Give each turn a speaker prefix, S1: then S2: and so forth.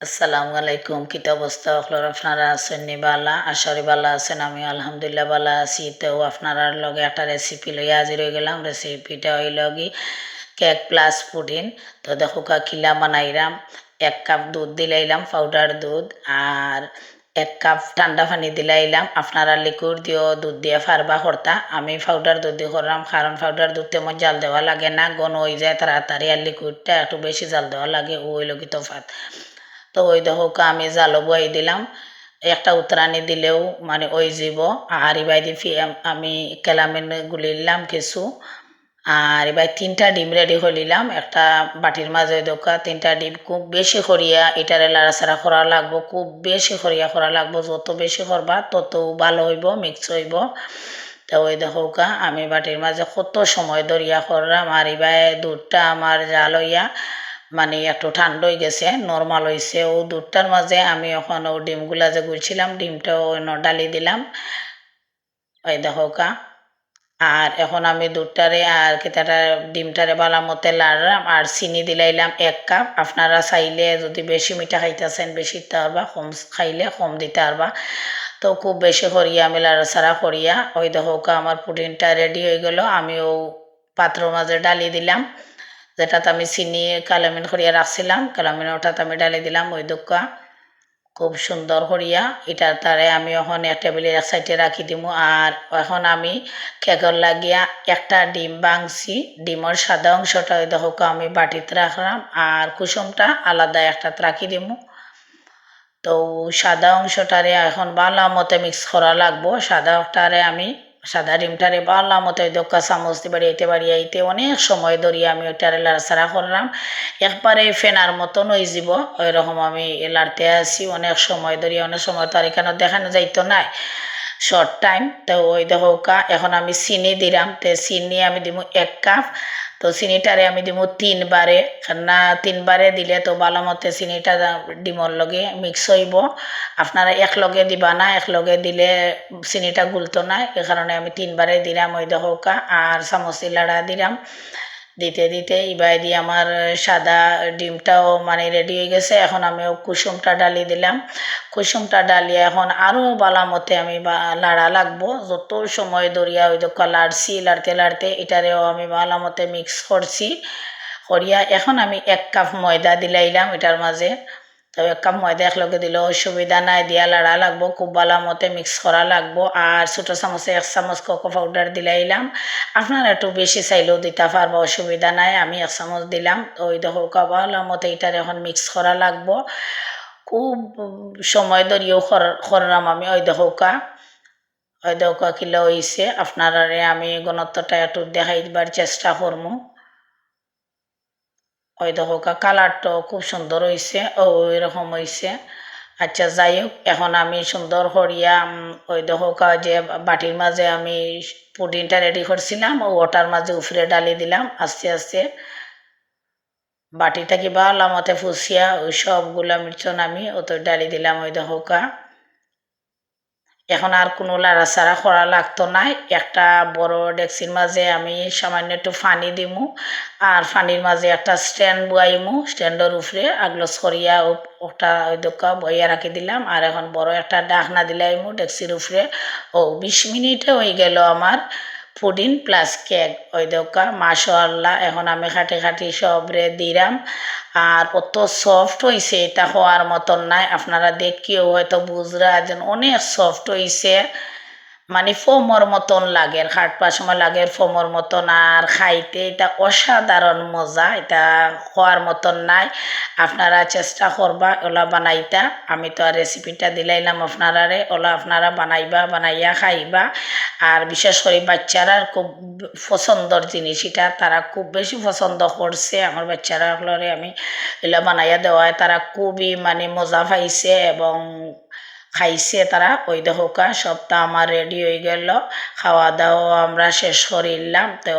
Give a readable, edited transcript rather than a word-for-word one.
S1: আসসালামু আলাইকুম। কিতা অবস্থা হলো? আপনারা আছেন নি বালা? আশারি বালা আছেন? আমি আলহামদুলিল্লাহ বালা আছি। তো আপনার লগে একটা রেসিপি লইয়া হাজির হয়ে গেলাম। রেসিপিটা হইল কি কেক প্লাস পুডিং। তো দেখো কিলা বানাইলাম। 1 কাপ দুধ দিলাইলাম, পাউডার দুধ, আর 1 কাপ ঠান্ডা পানি দিলাইলাম। আপনারা লিকুইড দিয়েও দুধ দিয়ে ফারবা করতা, আমি পাউডার দুধ দিয়ে করলাম, কারণ পাউডার দুধ তেমন জাল দেওয়া লাগে না, ঘন হয়ে যায় তাড়াতাড়ি, আর লিকুইডটা একটু বেশি জাল দেওয়া লাগে, ওই লোক তফাৎ। তো ওই দেখো আমি জালো বই দিলাম, একটা উতরানি দিলেও মানে ওই যাব। আর এবার আমি কেলামিন গুলিলাম কিছু। আর এবার 3টা ডিম রেডি হলিলাম একটা বাটির মাঝে। দোকা 3টা ডিম খুব বেশি করিয়া এটারে লাড়াচাড়া করা লাগবো, খুব বেশি করিয়া করা লাগবো, যত বেশি করবা তত ভালো হইব, মিক্স হইব। তো ওই দেখো আমি বাটির মাঝে কত সময় ধরিয়া করলাম। আর এবার দুধটা আমার জাল হইয়া মানে একটু ঠান্ডা হয়ে গেছে, নর্মাল হয়েছে। ও দুধটার মাঝে আমি এখন ও ডিমগুলা যে গুলছিলাম ডিমটা ডালি দিলাম, ওই দেখো আর এখন আমি দুধটারে আর কেতাটা ডিমটারে বালা মতে লাড়লাম, আর চিনি দিলাইলাম 1 কাপ। আপনারা চাইলে যদি বেশি মিঠা খাইতেছেন বেশি দিতে পারবা, কম খাইলে কম দিতে পারবা। তো খুব বেশি করিয়া আমি লাড়াচাড়া করিয়া ওই দেখো আমার পুডিংটা রেডি হয়ে গেল। আমি ও পাত্র মাঝে ডালি দিলাম, যেটাতে আমি চিনি কালামিন করিয়া রাখছিলাম, কালামিন ওটাতে আমি ডালি দিলাম। ওই দোকা খুব সুন্দর করিয়া এটা তারে আমি এখন এক টেবিলের এক সাইডে রাখি দিব। আর এখন আমি কেকর লাগিয়া একটা ডিম ভাঙছি, ডিমের সাদা অংশটা ওই দেখো আমি বাটিতে রাখলাম, আর কুসুমটা আলাদা একটা রাখি দিব। তো সাদা অংশটারে এখন ভালো মতো মিক্স করা লাগবো। সাদাটারে আমি সাদা ডিমটারে ভালো মতো দোকা চামচ দিয়ে বাড়িয়াইতে অনেক সময় ধরিয়া আমি ওইটারে লাড়াচাড়া করলাম, একবারে ফেনার মতন হয়ে যাব ওইরকম আমি লাড়তে আসি অনেক সময় ধরিয়া। অনেক সময় তো আর এখানে দেখানো যাইতো নাই, শর্ট টাইম। তো ওই দেখো এখন আমি চিনি দিলাম, তো চিনি আমি দিব 1 কাপ। তো চিনিটারে আমি দিব 3বারে, না 3বারে দিলে তো ভালো মতে চিনিটা ডিমর লগে মিক্স হইব। আপনারা একলগে দিবা না, একলগে দিলে চিনিটা গুলতো না, এ কারণে আমি 3বারে দিলাম। ওই দেখো আর চামচি লাড়া দিলাম, দিতে দিতে এবার দিয়ে আমার সাদা ডিমটাও মানে রেডি হয়ে গেছে। এখন আমি কুসুমটা ডালি দিলাম, কুসুমটা ডালিয়ে এখন আরও বালা মতে আমি লাড়া লাগবো। যত সময় ধরিয়া ওই দোকা লাড়ছি, লাড়তে লাড়তে এটারেও আমি বালা মতে মিক্স করছি করিয়া এখন আমি 1 কাপ ময়দা দিলাইলাম এটার মাঝে। তো 1 কাপ ময়দা একলগে দিলেও অসুবিধা নাই, দিয়া লাড়া লাগবো, খুব ভালো মতে মিক্স করা লাগবো। আর ছোটো চামচে 1 চামচ কোকো পাউডার দিলাইলাম, আপনারা একটু বেশি চাইলেও দিতে পারবো, অসুবিধা নাই। আমি 1 চামচ দিলাম। তো ওই দেখো ভালো মতো এটার এখন মিক্স করা লাগবো, খুব সময় ধরিয়েও করলাম আমি। ওই দেখো কিলো হয়েছে। আপনারা আমি ঘনত্বটা একটু দেখাইবার চেষ্টা করবো। ওই দেখো কালারটাও খুব সুন্দর হয়েছে, ওইরকম হয়েছে। আচ্ছা যাই হোক, এখন আমি সুন্দর করিয়া ওই দেখো যে বাটির মাঝে আমি পুডিংটা রেডি করছিলাম ওটার মাঝে উফরে ডালি দিলাম আস্তে আস্তে। বাটিটা কি ভালো মতে ফুসিয়া ওই সবগুলা মির্চন আমি ওত ডালি দিলাম। ওই দেখো এখন আর কোনো লাড়াচাড়া করা লাগতো না। একটা বড় ডেক্সির মাঝে আমি সামান্য একটু পানি দিমু, আর পানির মাঝে একটা স্ট্যান্ড বয়াইমু, স্ট্যান্ডের উপরে আগলো সরিয়া ওটা ওই দোকা বইয়া রাখি দিলাম। আর এখন বড় একটা ডাকনা দিলাইমু ডেক্সির উপরে। 20 মিনিটে হয়ে গেল আমার পুডিং প্লাস কেক। ওই দোকা মাশাআল্লাহ, এখন আমি খাটি খাটি সবরে দিলাম। আর কত সফট হয়েছে, এটা হওয়ার মতন নাই। আপনারা দেখিও হয়তো বুঝরা যেন অনেক সফট হয়েছে, মানে ফোমর মতন লাগে, খাটবার সময় লাগে ফোমর মতন। আর খাইতে এটা অসাধারণ মজা, এটা হওয়ার মতন নাই। আপনারা চেষ্টা করবা ওলা বানাইতা। আমি তো আর রেসিপিটা দিলাইলাম আপনারারে, ওলা আপনারা বানাইবা, বানাইয়া খাইবা। আর বিশেষ করে বাচ্চারা খুব পছন্দর জিনিস এটা, তারা খুব বেশি পছন্দ করছে। আমার বাচ্চারা হলরে আমি এলা বানাইয়া দেওয়ায় তারা খুবই মানে মজা পাইছে এবং খাইছে তারা। ওই দেখো সবটা আমার রেডি হয়ে গেল, খাওয়া দাওয়া আমরা শেষ করিলাম। তো